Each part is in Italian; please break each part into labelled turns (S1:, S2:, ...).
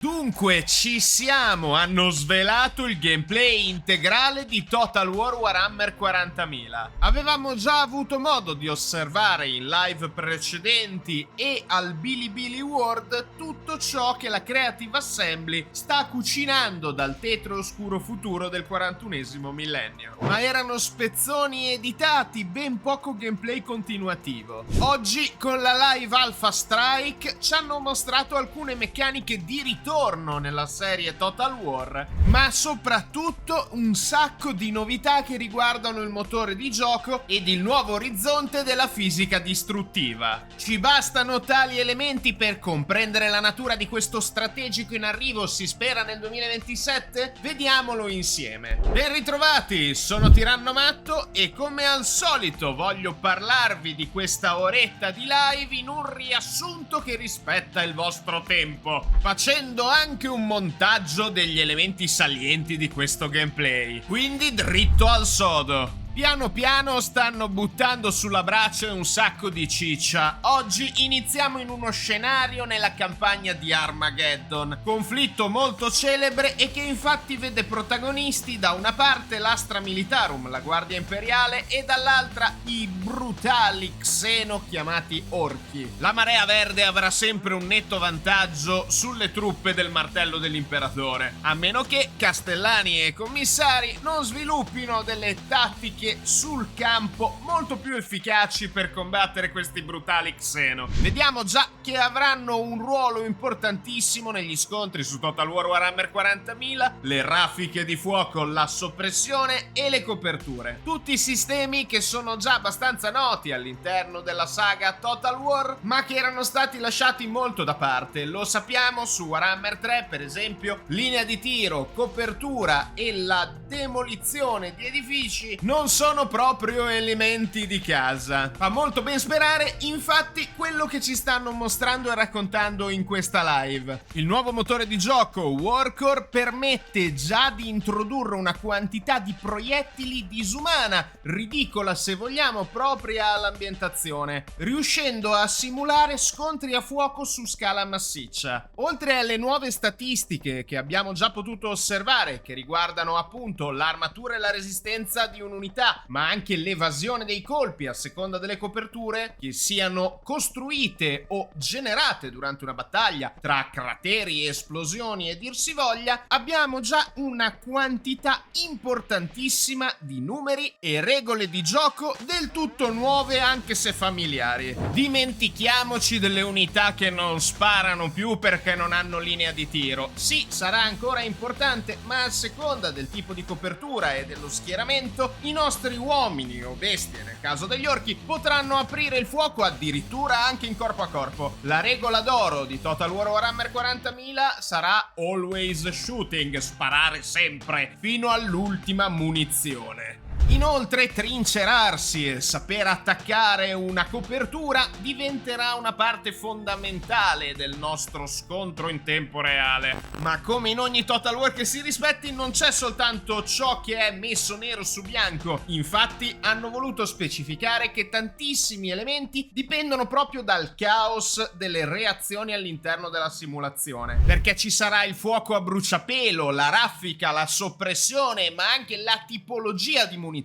S1: Dunque, ci siamo! Hanno svelato il gameplay integrale di Total War Warhammer 40.000. Avevamo già avuto modo di osservare in live precedenti e al Bilibili World tutto ciò che la Creative Assembly sta cucinando dal tetro e oscuro futuro del 41esimo millennio. Ma erano spezzoni editati, ben poco gameplay continuativo. Oggi, con la live Alpha Strike, ci hanno mostrato alcune meccaniche di ritorno nella serie Total War, ma soprattutto un sacco di novità che riguardano il motore di gioco ed il nuovo orizzonte della fisica distruttiva. Ci bastano tali elementi per comprendere la natura di questo strategico in arrivo, si spera nel 2027? Vediamolo insieme. Ben ritrovati, sono Tiranno Matto e come al solito voglio parlarvi di questa oretta di live in un riassunto che rispetta il vostro tempo, facendo anche un montaggio degli elementi salienti di questo gameplay. Quindi dritto al sodo. Piano piano stanno buttando sulla brace un sacco di ciccia. Oggi iniziamo in uno scenario nella campagna di Armageddon, conflitto molto celebre e che infatti vede protagonisti da una parte l'Astra Militarum, la Guardia Imperiale, e dall'altra i brutali Xeno chiamati Orchi. La Marea Verde avrà sempre un netto vantaggio sulle truppe del Martello dell'Imperatore, a meno che Castellani e commissari non sviluppino delle tattiche sul campo molto più efficaci per combattere questi brutali Xeno. Vediamo già che avranno un ruolo importantissimo negli scontri su Total War Warhammer 40.000, le raffiche di fuoco, la soppressione e le coperture. Tutti sistemi che sono già abbastanza noti all'interno della saga Total War, ma che erano stati lasciati molto da parte. Lo sappiamo su Warhammer 3, per esempio, linea di tiro, copertura e la demolizione di edifici non sono proprio elementi di casa. Fa molto ben sperare, infatti, quello che ci stanno mostrando e raccontando in questa live. Il nuovo motore di gioco, Warcore, permette già di introdurre una quantità di proiettili disumana, ridicola se vogliamo, propria all'ambientazione, riuscendo a simulare scontri a fuoco su scala massiccia. Oltre alle nuove statistiche che abbiamo già potuto osservare, che riguardano appunto l'armatura e la resistenza di un'unità, ma anche l'evasione dei colpi a seconda delle coperture, che siano costruite o generate durante una battaglia, tra crateri, esplosioni e dir si voglia, abbiamo già una quantità importantissima di numeri e regole di gioco del tutto nuove anche se familiari. Dimentichiamoci delle unità che non sparano più perché non hanno linea di tiro. Sì, sarà ancora importante, ma a seconda del tipo di copertura e dello schieramento, i nostri uomini o bestie, nel caso degli orchi, potranno aprire il fuoco addirittura anche in corpo a corpo. La regola d'oro di Total War Warhammer 40.000 sarà always shooting, sparare sempre, fino all'ultima munizione. Inoltre, trincerarsi e saper attaccare una copertura diventerà una parte fondamentale del nostro scontro in tempo reale. Ma come in ogni Total War che si rispetti, non c'è soltanto ciò che è messo nero su bianco. Infatti, hanno voluto specificare che tantissimi elementi dipendono proprio dal caos delle reazioni all'interno della simulazione. Perché ci sarà il fuoco a bruciapelo, la raffica, la soppressione, ma anche la tipologia di munizione,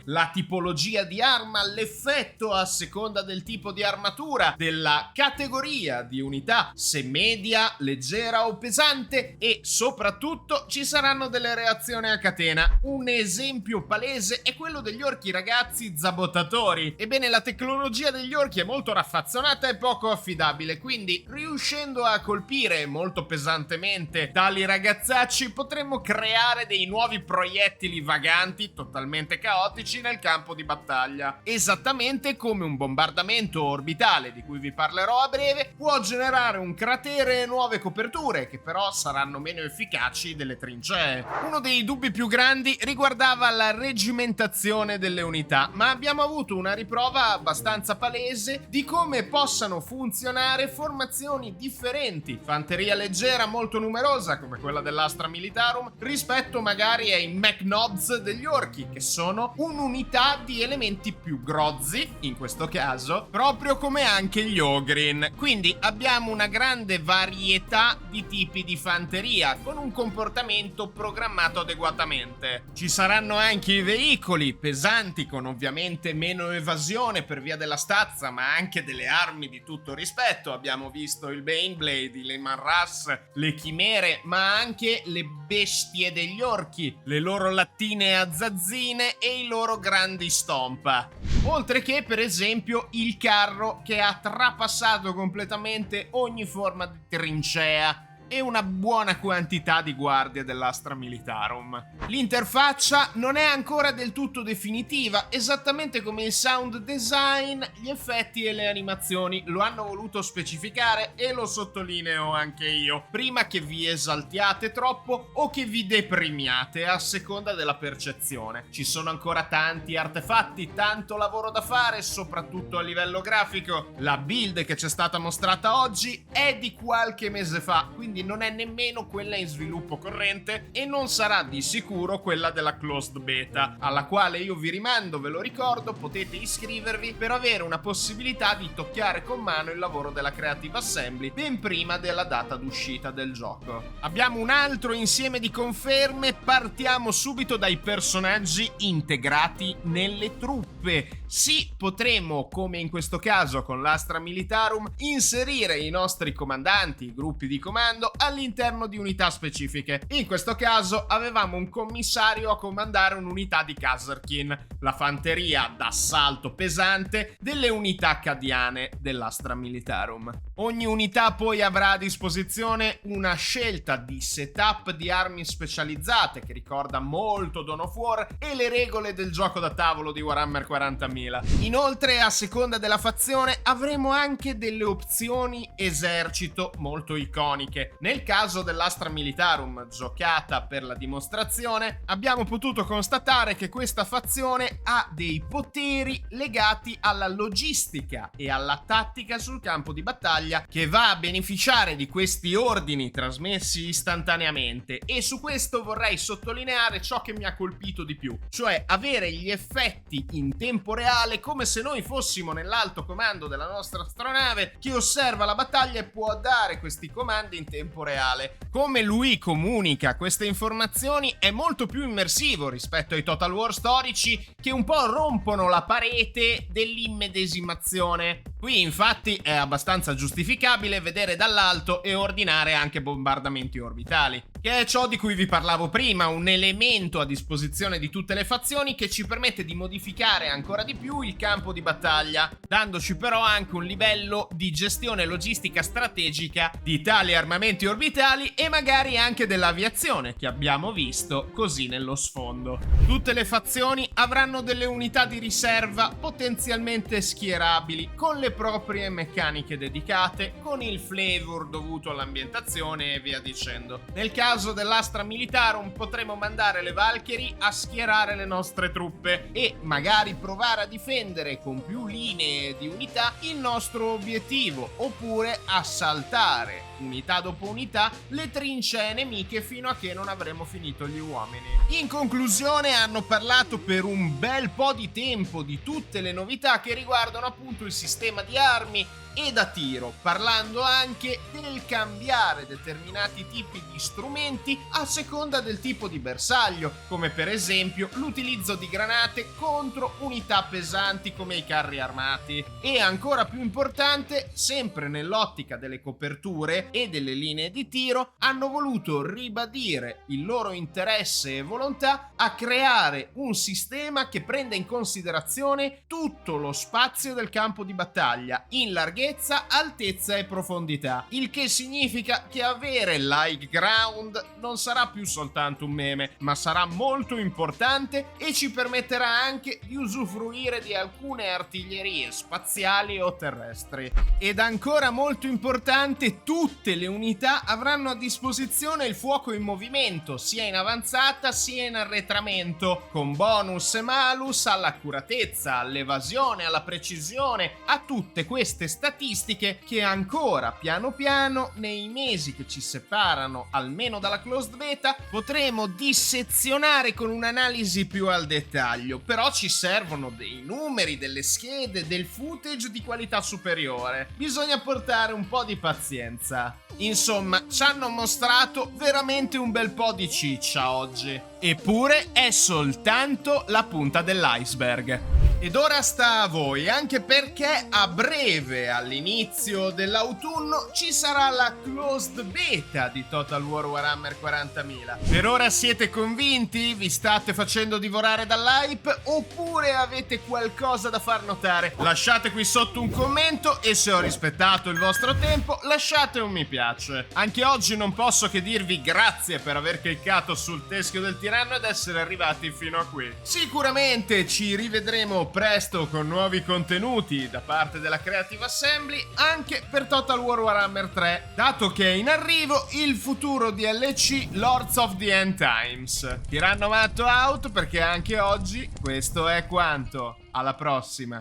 S1: la tipologia di arma, l'effetto a seconda del tipo di armatura, della categoria di unità, se media, leggera o pesante, e soprattutto ci saranno delle reazioni a catena. Un esempio palese è quello degli orchi ragazzi sabotatori. Ebbene, la tecnologia degli orchi è molto raffazzonata e poco affidabile, quindi riuscendo a colpire molto pesantemente tali ragazzacci potremmo creare dei nuovi proiettili vaganti totalmente caotici nel campo di battaglia. Esattamente come un bombardamento orbitale, di cui vi parlerò a breve, può generare un cratere e nuove coperture, che però saranno meno efficaci delle trincee. Uno dei dubbi più grandi riguardava la regimentazione delle unità, ma abbiamo avuto una riprova abbastanza palese di come possano funzionare formazioni differenti, fanteria leggera molto numerosa come quella dell'Astra Militarum rispetto magari ai MacNobs degli orchi, che sono un'unità di elementi più grozzi, in questo caso, proprio come anche gli Ogryn. Quindi abbiamo una grande varietà di tipi di fanteria, con un comportamento programmato adeguatamente. Ci saranno anche i veicoli pesanti, con ovviamente meno evasione per via della stazza, ma anche delle armi di tutto rispetto. Abbiamo visto il Baneblade, le Manras, le chimere, ma anche le bestie degli orchi, le loro lattine azzazzine e i loro grandi stompa. Oltre che, per esempio, il carro che ha trapassato completamente ogni forma di trincea e una buona quantità di guardie dell'Astra Militarum. L'interfaccia non è ancora del tutto definitiva, esattamente come il sound design, gli effetti e le animazioni lo hanno voluto specificare, e lo sottolineo anche io, prima che vi esaltiate troppo o che vi deprimiate a seconda della percezione. Ci sono ancora tanti artefatti, tanto lavoro da fare, soprattutto a livello grafico. La build che ci è stata mostrata oggi è di qualche mese fa, quindi non è nemmeno quella in sviluppo corrente e non sarà di sicuro quella della closed beta, alla quale io vi rimando, ve lo ricordo, potete iscrivervi per avere una possibilità di toccare con mano il lavoro della Creative Assembly ben prima della data d'uscita del gioco. Abbiamo un altro insieme di conferme, partiamo subito dai personaggi integrati nelle truppe. Sì, potremo, come in questo caso con l'Astra Militarum, inserire i nostri comandanti, i gruppi di comando, all'interno di unità specifiche. In questo caso avevamo un commissario a comandare un'unità di Kasrkin, la fanteria d'assalto pesante delle unità accadiane dell'Astra Militarum. Ogni unità poi avrà a disposizione una scelta di setup di armi specializzate che ricorda molto Dawn of War e le regole del gioco da tavolo di Warhammer 40.000. Inoltre, a seconda della fazione, avremo anche delle opzioni esercito molto iconiche. Nel caso dell'Astra Militarum, giocata per la dimostrazione, abbiamo potuto constatare che questa fazione ha dei poteri legati alla logistica e alla tattica sul campo di battaglia, che va a beneficiare di questi ordini trasmessi istantaneamente. E su questo vorrei sottolineare ciò che mi ha colpito di più, cioè avere gli effetti in tempo reale, come se noi fossimo nell'alto comando della nostra astronave che osserva la battaglia e può dare questi comandi in tempo reale. Come lui comunica queste informazioni è molto più immersivo rispetto ai Total War storici, che un po' rompono la parete dell'immedesimazione. Qui infatti è abbastanza giustificabile vedere dall'alto e ordinare anche bombardamenti orbitali, che è ciò di cui vi parlavo prima, un elemento a disposizione di tutte le fazioni che ci permette di modificare ancora di più il campo di battaglia, dandoci però anche un livello di gestione logistica strategica di tali armamenti orbitali e magari anche dell'aviazione che abbiamo visto così nello sfondo. Tutte le fazioni avranno delle unità di riserva potenzialmente schierabili con le proprie meccaniche dedicate, con il flavor dovuto all'ambientazione e via dicendo. Nel caso dell'Astra Militarum potremo mandare le Valkyrie a schierare le nostre truppe e magari provare a difendere con più linee di unità il nostro obiettivo, oppure assaltare unità dopo unità le trincee nemiche fino a che non avremo finito gli uomini. In conclusione, hanno parlato per un bel po' di tempo di tutte le novità che riguardano appunto il sistema di armi e da tiro, parlando anche del cambiare determinati tipi di strumenti a seconda del tipo di bersaglio, come per esempio l'utilizzo di granate contro unità pesanti come i carri armati. E ancora più importante, sempre nell'ottica delle coperture e delle linee di tiro, hanno voluto ribadire il loro interesse e volontà a creare un sistema che prenda in considerazione tutto lo spazio del campo di battaglia in larghezza, altezza e profondità, il che significa che avere l'high ground non sarà più soltanto un meme, ma sarà molto importante e ci permetterà anche di usufruire di alcune artiglierie spaziali o terrestri. Ed ancora molto importante, tutte le unità avranno a disposizione il fuoco in movimento, sia in avanzata sia in arretramento, con bonus e malus all'accuratezza, all'evasione, alla precisione, a tutte queste statistiche tematistiche che ancora piano piano nei mesi che ci separano almeno dalla closed beta potremo dissezionare con un'analisi più al dettaglio. Però ci servono dei numeri, delle schede, del footage di qualità superiore. Bisogna portare un po' di pazienza. Insomma, ci hanno mostrato veramente un bel po' di ciccia oggi. Eppure è soltanto la punta dell'iceberg. Ed ora sta a voi, anche perché a breve, all'inizio dell'autunno, ci sarà la closed beta di Total War Warhammer 40.000. Per ora siete convinti? Vi state facendo divorare dall'hype? Oppure avete qualcosa da far notare? Lasciate qui sotto un commento e se ho rispettato il vostro tempo, lasciate un mi piace. Anche oggi non posso che dirvi grazie per aver cliccato sul teschio del tiranno ed essere arrivati fino a qui. Sicuramente ci rivedremo presto con nuovi contenuti da parte della Creative Assembly anche per Total War Warhammer 3, dato che è in arrivo il futuro DLC Lords of the End Times. Tiranno matto out perché anche oggi questo è quanto. Alla prossima.